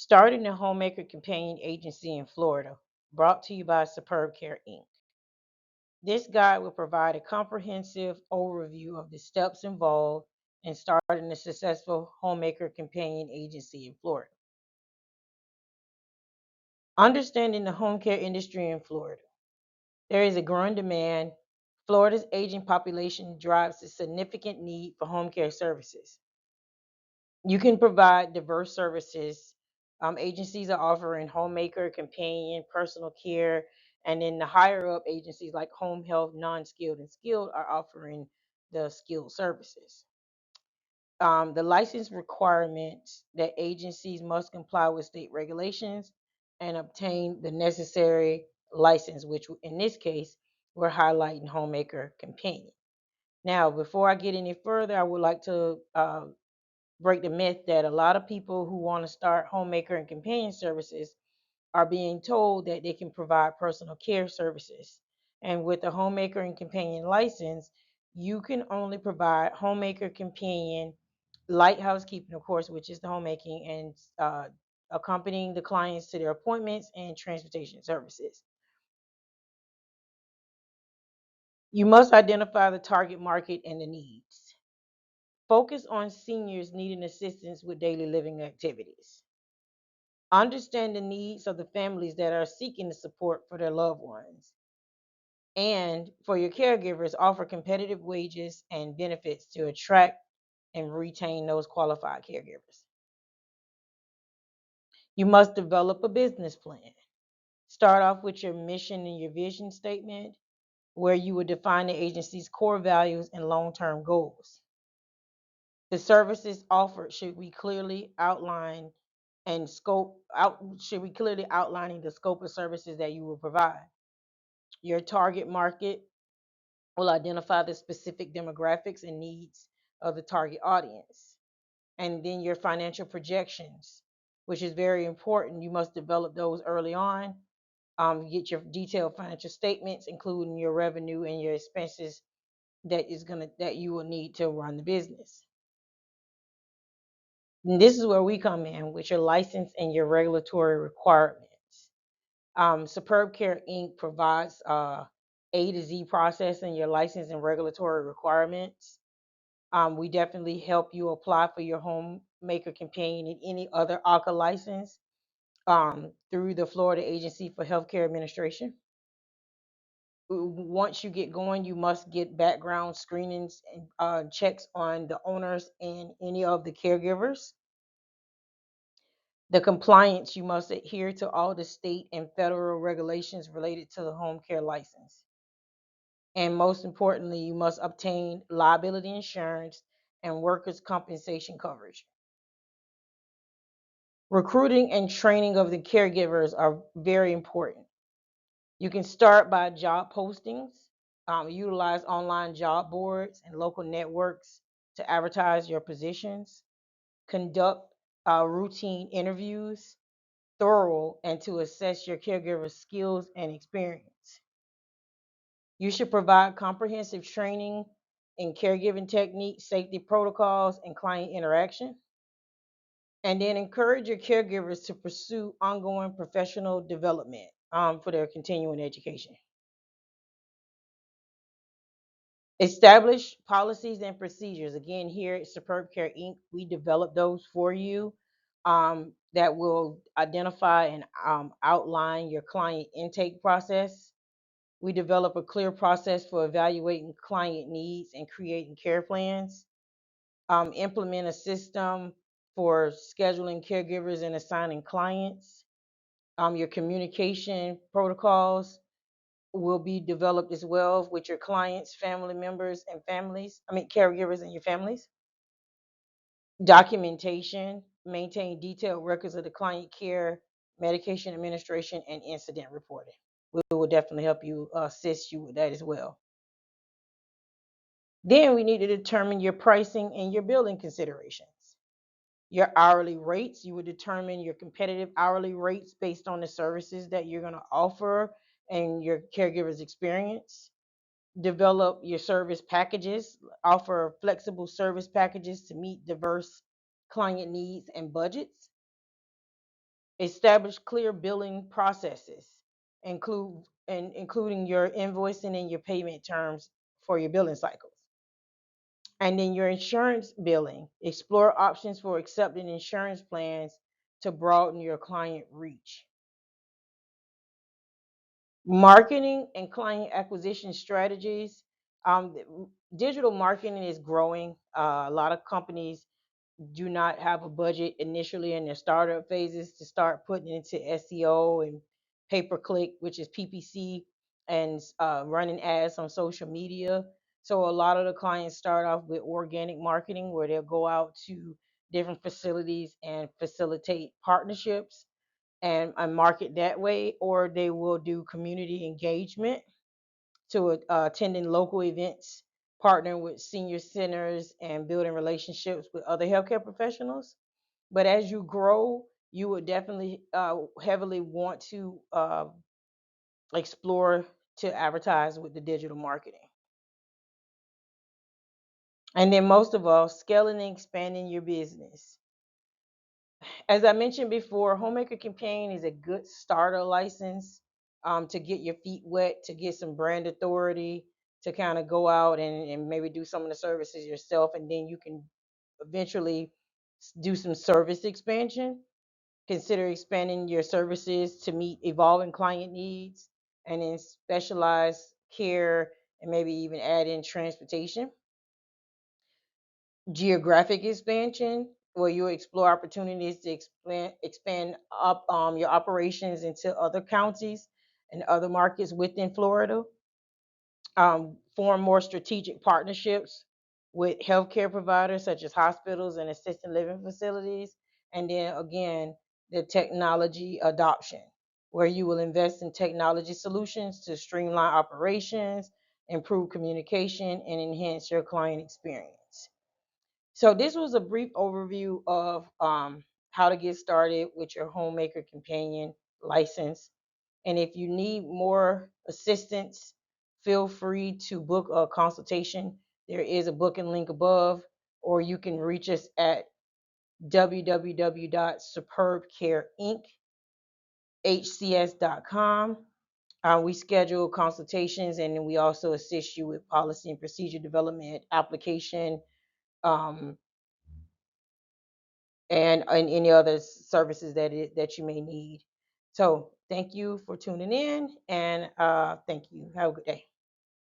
Starting the Homemaker Companion Agency in Florida, brought to you by Superb Care Inc. This guide will provide a comprehensive overview of the steps involved in starting a successful Homemaker Companion Agency in Florida. Understanding the home care industry in Florida. There is a growing demand. Florida's aging population drives a significant need for home care services. You can provide diverse services. Agencies are offering homemaker, companion, personal care, and then the higher up agencies like home health, non-skilled, and skilled are offering the skilled services. The license requirements that agencies must comply with state regulations and obtain the necessary license, which in this case we're highlighting homemaker companion. Now, before I get any further, I would like to break the myth that a lot of people who want to start homemaker and companion services are being told that they can provide personal care services. And with a homemaker and companion license, you can only provide homemaker, companion, light housekeeping, of course, which is the homemaking, and accompanying the clients to their appointments and transportation services. You must identify the target market and the needs. Focus on seniors needing assistance with daily living activities. Understand the needs of the families that are seeking the support for their loved ones. And for your caregivers, offer competitive wages and benefits to attract and retain those qualified caregivers. You must develop a business plan. Start off with your mission and your vision statement, where you would define the agency's core values and long term goals. The services offered should be clearly outlined and scope out should be clearly outlining the scope of services that you will provide. Your target market will identify the specific demographics and needs of the target audience. And then your financial projections, which is very important. You must develop those early on. Get your detailed financial statements, including your revenue and your expenses that you will need to run the business. And this is where we come in with your license and your regulatory requirements. Superb Care Inc. provides A to Z process and your license and regulatory requirements. We definitely help you apply for your homemaker companion and any other AHCA license through the Florida Agency for Healthcare Administration. Once you get going, you must get background screenings and checks on the owners and any of the caregivers. The compliance, you must adhere to all the state and federal regulations related to the home care license. And most importantly, you must obtain liability insurance and workers' compensation coverage. Recruiting and training of the caregivers are very important. You can start by job postings, utilize online job boards and local networks to advertise your positions, conduct routine interviews, thorough and to assess your caregiver's skills and experience. You should provide comprehensive training in caregiving techniques, safety protocols, and client interaction. And then encourage your caregivers to pursue ongoing professional development for their continuing education. Establish policies and procedures. Again, here at Superb Care Inc., we develop those for you that will identify and outline your client intake process. We develop a clear process for evaluating client needs and creating care plans. Implement a system for scheduling caregivers and assigning clients. Your communication protocols will be developed as well with your clients, family members, and families. Caregivers and your families. Documentation, maintain detailed records of the client care, medication administration, and incident reporting. We will definitely help you assist you with that as well. Then we need to determine your pricing and your billing considerations. Your hourly rates, you would determine your competitive hourly rates based on the services that you're going to offer and your caregiver's experience. Develop your service packages, offer flexible service packages to meet diverse client needs and budgets. Establish clear billing processes, including your invoicing and your payment terms for your billing cycles. And then your insurance billing. Explore options for accepting insurance plans to broaden your client reach. Marketing and client acquisition strategies. Digital marketing is growing. A lot of companies do not have a budget initially in their startup phases to start putting into SEO and pay per click, which is PPC, and running ads on social media. So a lot of the clients start off with organic marketing where they'll go out to different facilities and facilitate partnerships and market that way, or they will do community engagement to attending local events, partnering with senior centers, and building relationships with other healthcare professionals. But as you grow, you would definitely heavily want to explore to advertise with the digital marketing. And then, most of all, scaling and expanding your business. As I mentioned before, Homemaker Companion is a good starter license to get your feet wet, to get some brand authority, to kind of go out and maybe do some of the services yourself, and then you can eventually do some service expansion. Consider expanding your services to meet evolving client needs, and then specialized care, and maybe even add in transportation. Geographic expansion, where you explore opportunities to expand up your operations into other counties and other markets within Florida. Form more strategic partnerships with healthcare providers such as hospitals and assisted living facilities. And then again, the technology adoption, where you will invest in technology solutions to streamline operations, improve communication, and enhance your client experience. So this was a brief overview of how to get started with your Homemaker Companion license. And if you need more assistance, feel free to book a consultation. There is a booking link above, or you can reach us at www.superbcareinchcs.com. We schedule consultations, and then we also assist you with policy and procedure development, application, um, and any other services that you may need. So thank you for tuning in, and thank you. Have a good day.